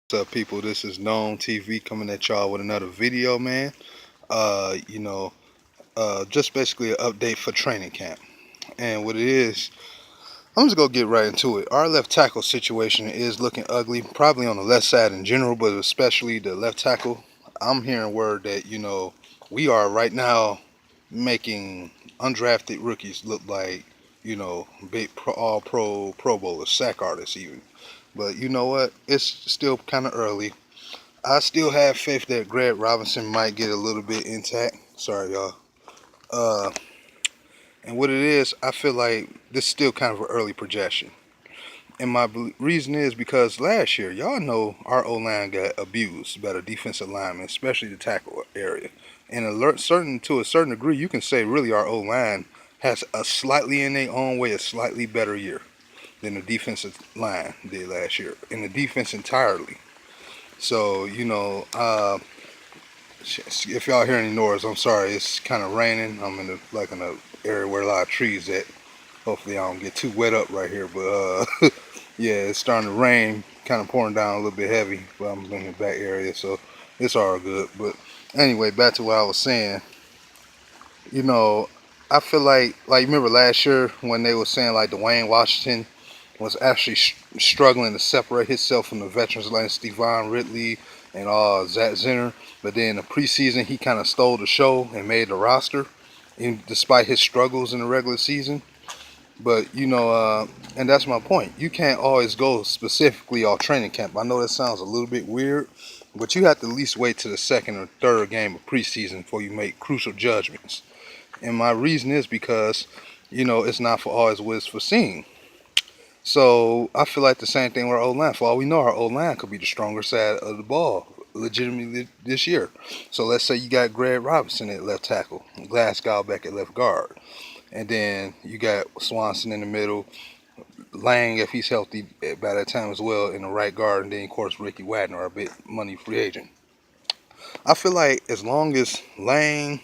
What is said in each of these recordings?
What's up, people? This is NomeTV coming at y'all with another video, man. Uh, you know, just basically an update for training camp. And what it is, I'm just gonna get right into it. Our left tackle situation is looking ugly, probably on the left side in general, but especially the left tackle. I'm hearing word that we are right now making undrafted rookies look like big Pro Bowlers, sack artists even. But you know what? It's still kind of early. I still have faith that Greg Robinson might get a little bit intact. Sorry, y'all. Uh, and what it is, I feel like this is still kind of an early projection. And my reason is because last year, y'all know our O-line got abused by the defensive linemen, especially the tackle area. And to a certain degree, you can say really our O-line has a slightly in their own way, a slightly better year than the defensive line did last year. In the defense entirely. So, if y'all hear any noise, I'm sorry. It's kind of raining. I'm in an area where a lot of trees at. Hopefully, I don't get too wet up right here. But yeah, it's starting to rain, kind of pouring down a little bit heavy. But I'm in the back area, so it's all good. But anyway, back to what I was saying. You know, I feel like remember last year when they were saying like Dwayne Washington was actually struggling to separate himself from the veterans like Stevan Ridley and Zach Zenner. But then in the preseason, he kind of stole the show and made the roster, despite his struggles in the regular season. But and that's my point. You can't always go specifically off training camp. I know that sounds a little bit weird, but you have to at least wait to the second or third game of preseason before you make crucial judgments. And my reason is because it's not for always what it's foreseen. So I feel like the same thing with our O-line. For all we know, our O-line could be the stronger side of the ball legitimately this year. So let's say you got Greg Robinson at left tackle, Glasgow back at left guard, and then you got Swanson in the middle, Lang if he's healthy by that time as well in the right guard, and then of course Ricky Wagner, a big money free agent. I feel like as long as Lang,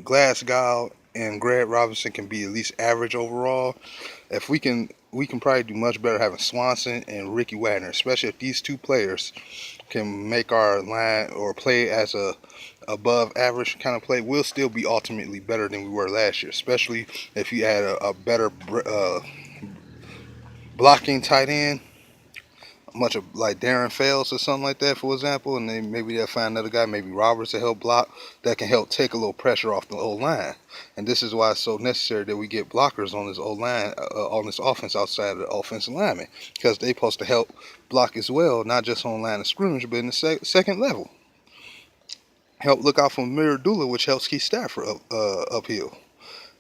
Glasgow, and Greg Robinson can be at least average overall, if we can probably do much better having Swanson and Ricky Wagner, especially if these two players can make our line or play as a above average kind of play. We'll still be ultimately better than we were last year, especially if you add a better blocking tight end, much of like Darren Fells or something like that, for example, and then maybe they'll find another guy, maybe Roberts, to help block, that can help take a little pressure off the old line. And this is why it's so necessary that we get blockers on this old line, on this offense outside of the offensive lineman, because they're supposed to help block as well, not just on line of scrimmage, but in the second level. Help look out for Miradula, which helps keep Stafford uphill.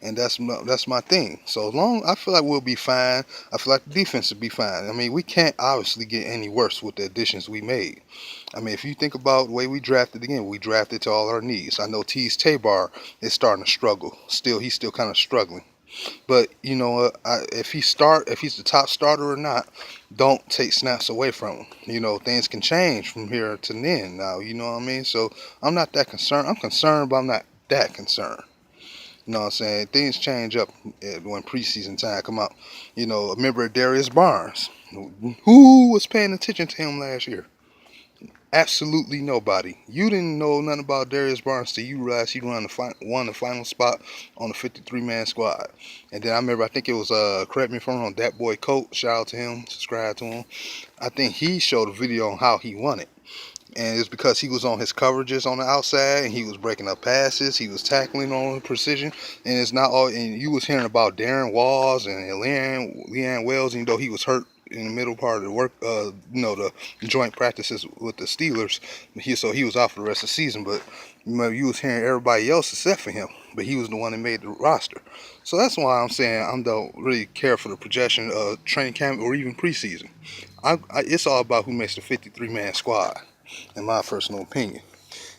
And that's my thing. So as long I feel like we'll be fine. I feel like the defense will be fine. I mean, we can't obviously get any worse with the additions we made. I mean, if you think about the way we drafted again, we drafted to all our needs. I know Tease Tabar is starting to struggle. He's still kind of struggling. But if he's the top starter or not, don't take snaps away from him. Things can change from here to then. Now, you know what I mean. So I'm not that concerned. I'm concerned, but I'm not that concerned. You know what I'm saying? Things change up when preseason time come out. Remember Darius Barnes. Who was paying attention to him last year? Absolutely nobody. You didn't know nothing about Darius Barnes till you realized he won the final spot on the 53-man squad. And then I think it was, correct me if I'm wrong, that boy Colt. Shout out to him. Subscribe to him. I think he showed a video on how he won it. And it's because he was on his coverages on the outside, and he was breaking up passes, he was tackling on precision, and it's not all. And you was hearing about Darren Walls and Leanne Wells, even though he was hurt in the middle part of the work, the joint practices with the Steelers. So he was out for the rest of the season. But you was hearing everybody else except for him, but he was the one that made the roster. So that's why I'm saying I don't really care for the projection of training camp or even preseason. It's all about who makes the 53-man squad, in my personal opinion.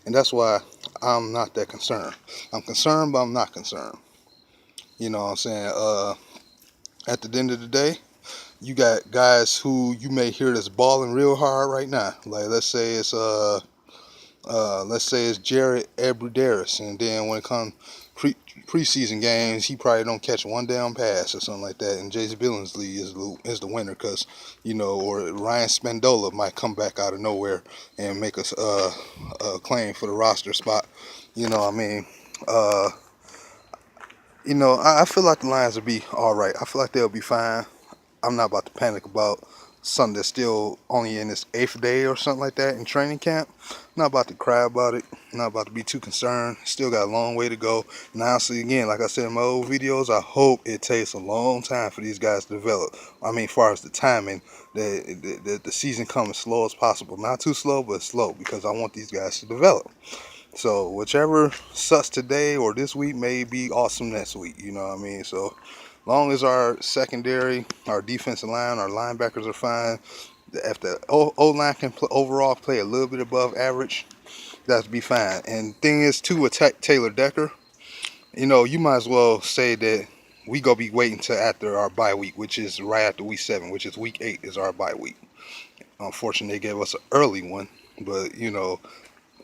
And that's why I'm not that concerned. I'm concerned, but I'm not concerned. You know what I'm saying? At the end of the day, you got guys who you may hear that's balling real hard right now. Like let's say it's Jared Abbrederis, and then when it comes preseason games, he probably don't catch one down pass or something like that. And Jace Billingsley is the winner, because or Ryan Spandola might come back out of nowhere and make us a claim for the roster spot. You know what I mean? I feel like the Lions will be all right. I feel like they'll be fine. I'm not about to panic about something that's still only in its 8th day or something like that in training camp. Not about to cry about it. Not about to be too concerned. Still got a long way to go. And honestly, again, like I said in my old videos, I hope it takes a long time for these guys to develop. I mean, as far as the timing, the season comes as slow as possible. Not too slow, but slow, because I want these guys to develop. So whichever sucks today or this week may be awesome next week. You know what I mean? So long as our secondary, our defensive line, our linebackers are fine, if the O-line can overall play a little bit above average, that'd be fine. And thing is, too, with Taylor Decker, you might as well say that we gonna be waiting till after our bye week, which is right after week 7, which is week 8 is our bye week. Unfortunately, they gave us an early one, but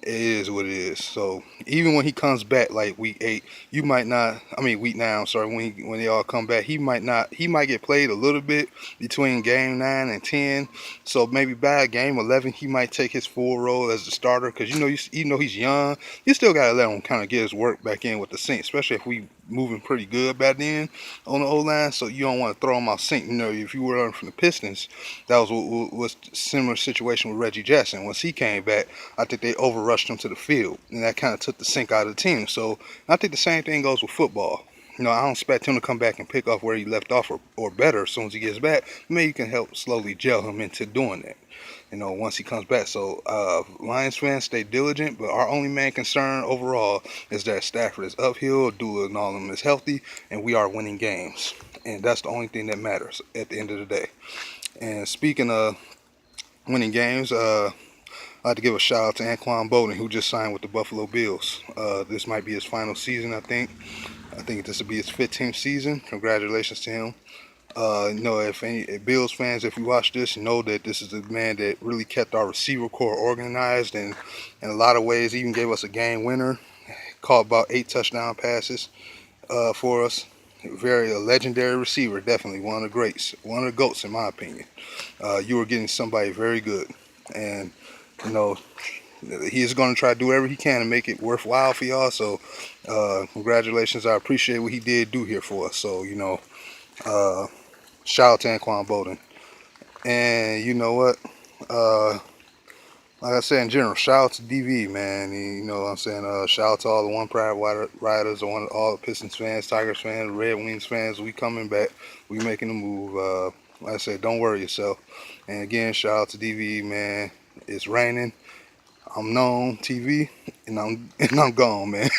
it is what it is. So even when he comes back like week 8, you might not. I mean week 9. I'm sorry. When they all come back, he might not. He might get played a little bit between game 9 and 10. So maybe by game 11, he might take his full role as the starter, because he's young. You still gotta let him kind of get his work back in with the Saints, especially if we moving pretty good by then on the O-line. So you don't want to throw him out sync. If you were learning from the Pistons, that was a similar situation with Reggie Jackson. Once he came back, I think they overrushed him to the field, and that kind of took the sync out of the team. So I think the same thing goes with football. I don't expect him to come back and pick off where he left off or better as soon as he gets back. Maybe you can help slowly gel him into doing that, once he comes back. So Lions fans, stay diligent, but our only main concern overall is that Stafford is uphill, Dula and all of them is healthy, and we are winning games. And that's the only thing that matters at the end of the day. And speaking of winning games, I'd like to give a shout out to Anquan Boldin, who just signed with the Buffalo Bills. This might be his final season, I think. I think this will be his 15th season. Congratulations to him. If Bills fans, if you watch this, know that this is a man that really kept our receiver core organized, and in a lot of ways even gave us a game winner. Caught about 8 touchdown passes for us. A legendary receiver, definitely one of the greats, one of the GOATs in my opinion. You were getting somebody very good, and he is going to try to do whatever he can to make it worthwhile for y'all. So congratulations. I appreciate what he did do here for us. So shout out to Anquan Boldin. And you know what? Like I said, in general, shout out to DV, man. And, you know what I'm saying? Shout out to all the One Pride Riders, all the Pistons fans, Tigers fans, Red Wings fans. We coming back. We making a move. Like I said, don't worry yourself. And again, shout out to DV, man. It's raining. I'm NomeTV, and I'm gone, man.